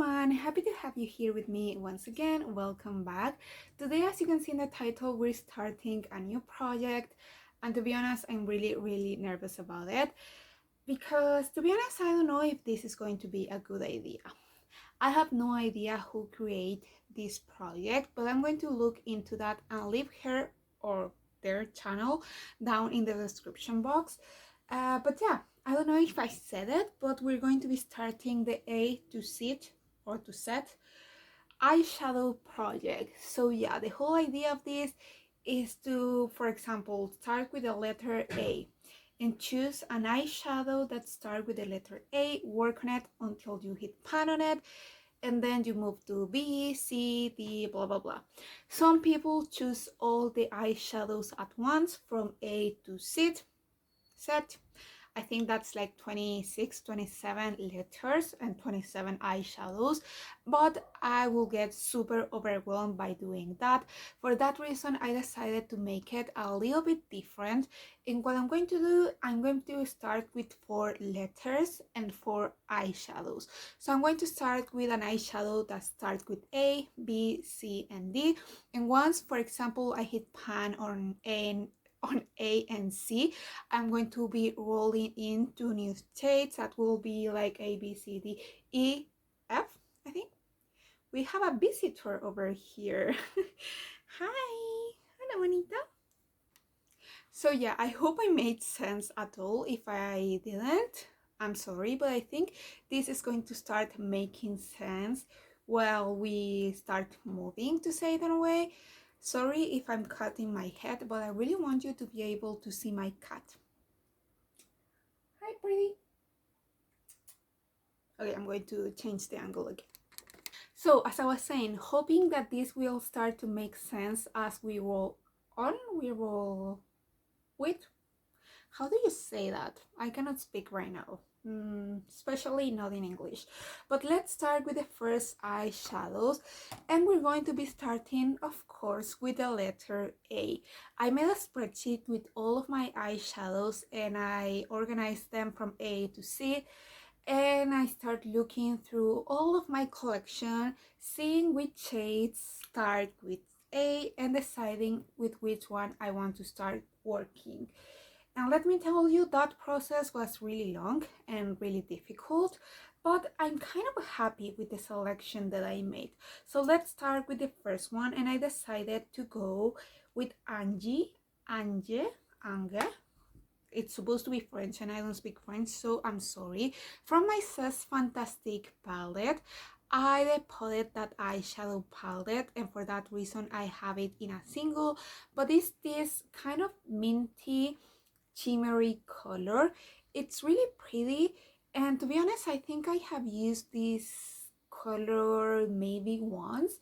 everyone, happy to have you here with me once again. Welcome back. Today, as you can see in the title, we're starting a new project, and to be honest, I'm really nervous about it because to be honest, I don't know if this is going to be a good idea. I have no idea who created this project, but I'm going to look into that and leave her or their channel down in the description box. But yeah, I don't know if I said it, but we're going to be starting the A to Z or to set eyeshadow project. So yeah, the whole idea of this is to, for example, start with the letter A and choose an eyeshadow that starts with the letter A, work on it until you hit pan on it, and then you move to B, C, D, blah blah blah. Some people choose all the eyeshadows at once from A to Z set. I think that's like 26, 27 letters and 27 eyeshadows, but I will get super overwhelmed by doing that. For that reason, I decided to make it a little bit different. And what I'm going to do, I'm going to start with 4 letters and 4 eyeshadows. So I'm going to start with an eyeshadow that starts with A, B, C, and D. And once, for example, I hit pan on A and C, I'm going to be rolling into new shades that will be like A, B, C, D, E, F, I think. We have a visitor over here. Hi, hola bonita. So yeah, I hope I made sense at all. If I didn't, I'm sorry, but I think this is going to start making sense while we start moving, to say it in a way. Sorry if I'm cutting my head, but I really want you to be able to see my cat. Hi, pretty. Okay, I'm going to change the angle again. So, as I was saying, hoping that this will start to make sense as we roll on, we roll with. How do you say that? I cannot speak right now. Especially not in English. But let's start with the first eyeshadows, and we're going to be starting, of course, with the letter A. I made a spreadsheet with all of my eyeshadows and I organized them from A to Z, and I start looking through all of my collection, seeing which shades start with A and deciding with which one I want to start working. And let me tell you, that process was really long and really difficult, but I'm kind of happy with the selection that I made. So let's start with the first one, and I decided to go with Ange. It's supposed to be French and I don't speak French, so I'm sorry. From my Says Fantastic palette, I deputed that eyeshadow palette, and for that reason I have it in a single, but it's this kind of minty shimmery color. It's really pretty, and to be honest, I think I have used this color maybe once.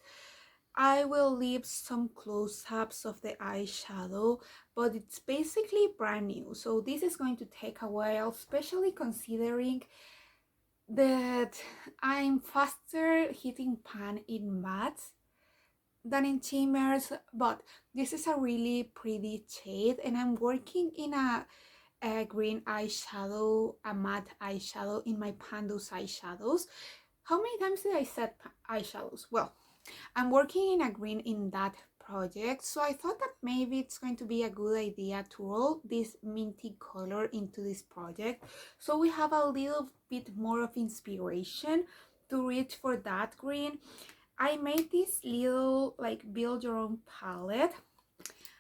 I will leave some close-ups of the eyeshadow, but it's basically brand new, so this is going to take a while, especially considering that I'm faster hitting pan in mattes than in shimmers. But this is a really pretty shade, and I'm working in a green eyeshadow, a matte eyeshadow in my Pandos eyeshadows. How many times did I set eyeshadows? Well, I'm working in a green in that project, so I thought that maybe it's going to be a good idea to roll this minty color into this project, so we have a little bit more of inspiration to reach for that green. I made this little like build your own palette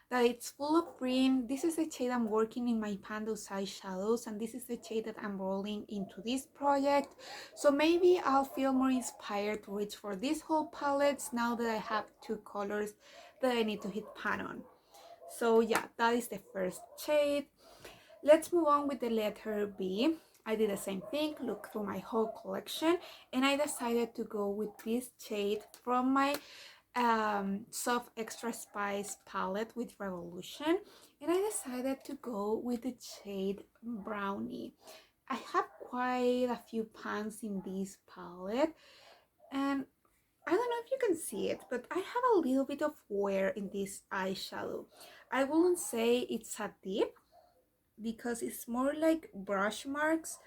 that it's full of green. This is the shade I'm working in my Pandos eyeshadows, and this is the shade that I'm rolling into this project. So maybe I'll feel more inspired to reach for these whole palettes now that I have 2 colors that I need to hit pan on. So yeah, that is the first shade. Let's move on with the letter B. I did the same thing, look through my whole collection, and I decided to go with this shade from my soft extra spice palette with Revolution, and I decided to go with the shade Brownie. I have quite a few pans in this palette, and I don't know if you can see it, but I have a little bit of wear in this eyeshadow. I wouldn't say it's a dip because it's more like brush marks,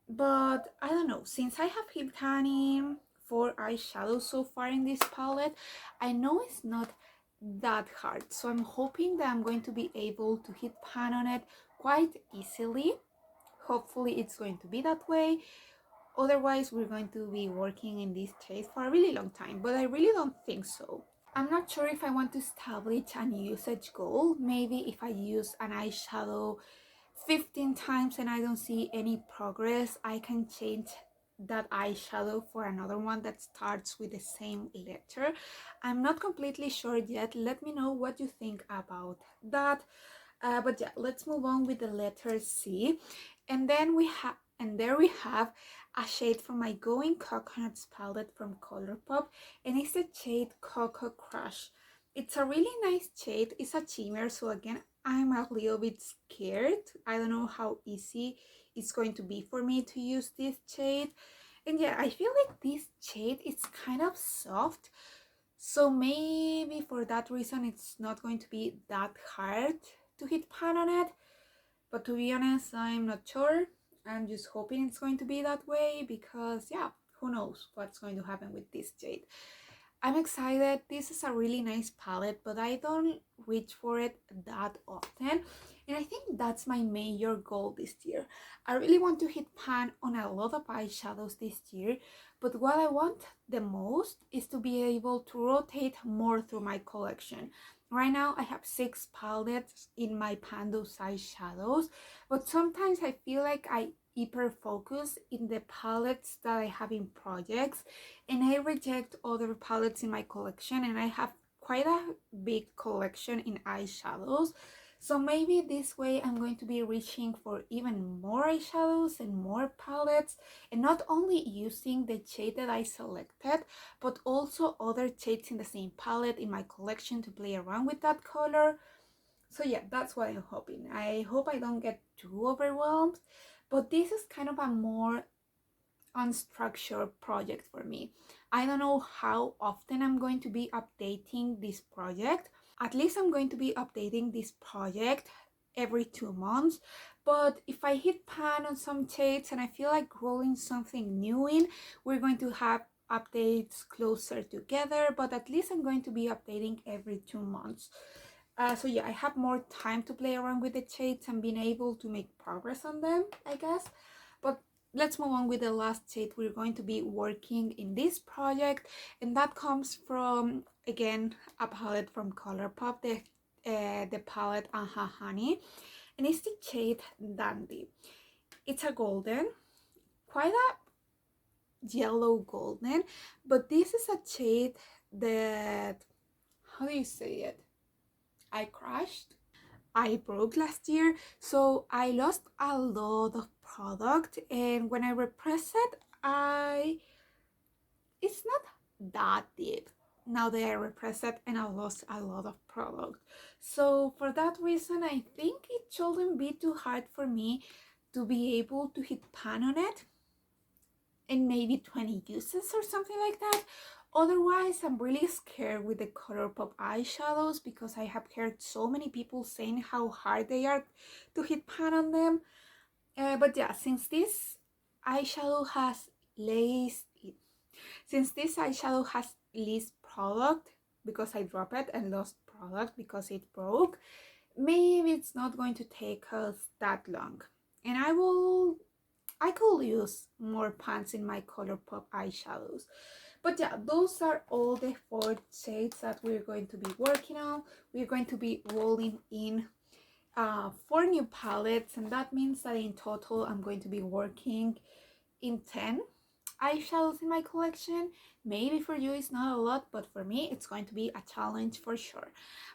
but I don't know, since I have hip tanning 4 eyeshadows so far in this palette. I know it's not that hard, so I'm hoping that I'm going to be able to hit pan on it quite easily. Hopefully it's going to be that way. Otherwise, we're going to be working in this shade for a really long time, but I really don't think so. I'm not sure if I want to establish a usage goal. Maybe if I use an eyeshadow 15 times and I don't see any progress, I can change that eyeshadow for another one that starts with the same letter. I'm not completely sure yet. Let me know what you think about that. But yeah, let's move on with the letter C. And then there we have a shade from my Going Coconuts palette from Colourpop, and it's the shade Cocoa Crush. It's a really nice shade. It's a shimmer, so again, I'm a little bit scared. I don't know how easy it's going to be for me to use this shade. And yeah, I feel like this shade is kind of soft, so maybe for that reason it's not going to be that hard to hit pan on it. But to be honest, I'm not sure. I'm just hoping it's going to be that way because yeah, who knows what's going to happen with this shade. I'm excited. This is a really nice palette, but I don't reach for it that often. And I think that's my major goal this year. I really want to hit pan on a lot of eyeshadows this year, but what I want the most is to be able to rotate more through my collection. Right now I have 6 palettes in my Pandos eyeshadows, but sometimes I feel like I hyper focus in the palettes that I have in projects and I reject other palettes in my collection, and I have quite a big collection in eyeshadows. So maybe this way I'm going to be reaching for even more eyeshadows and more palettes, and not only using the shade that I selected, but also other shades in the same palette in my collection to play around with that color. So yeah, that's what I'm hoping. I hope I don't get too overwhelmed, but this is kind of a more unstructured project for me. I don't know how often I'm going to be updating this project. At least I'm going to be updating this project every 2 months, but if I hit pan on some shades and I feel like rolling something new in, we're going to have updates closer together, but at least I'm going to be updating every 2 months. So yeah, I have more time to play around with the shades and being able to make progress on them, I guess. But let's move on with the last shade we're going to be working in this project, and that comes from, again, a palette from Colourpop, the palette Aha Honey, and it's the shade Dandy. It's a golden, quite a yellow golden, but this is a shade that, how do you say it? I broke last year, so I lost a lot of product, and when I repress it, it's not that deep now that I repress it, and I lost a lot of product. So for that reason, I think it shouldn't be too hard for me to be able to hit pan on it in maybe 20 uses or something like that. Otherwise, I'm really scared with the Colourpop eyeshadows because I have heard so many people saying how hard they are to hit pan on them. But yeah, since this eyeshadow has least product because I dropped it and lost product because it broke, maybe it's not going to take us that long, and I could use more pans in my Colourpop eyeshadows. But yeah, those are all the 4 shades that we're going to be working on. We're going to be rolling in 4 new palettes, and that means that in total I'm going to be working in 10 eyeshadows in my collection. Maybe for you it's not a lot, but for me it's going to be a challenge for sure.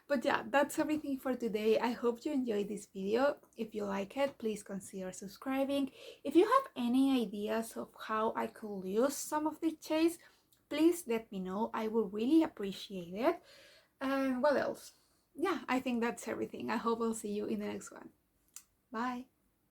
But yeah, that's everything for today. I hope you enjoyed this video. If you like it, please consider subscribing. If you have any ideas of how I could use some of the shades, please let me know. I will really appreciate it. And what else? Yeah, I think that's everything. I hope I'll see you in the next one. Bye.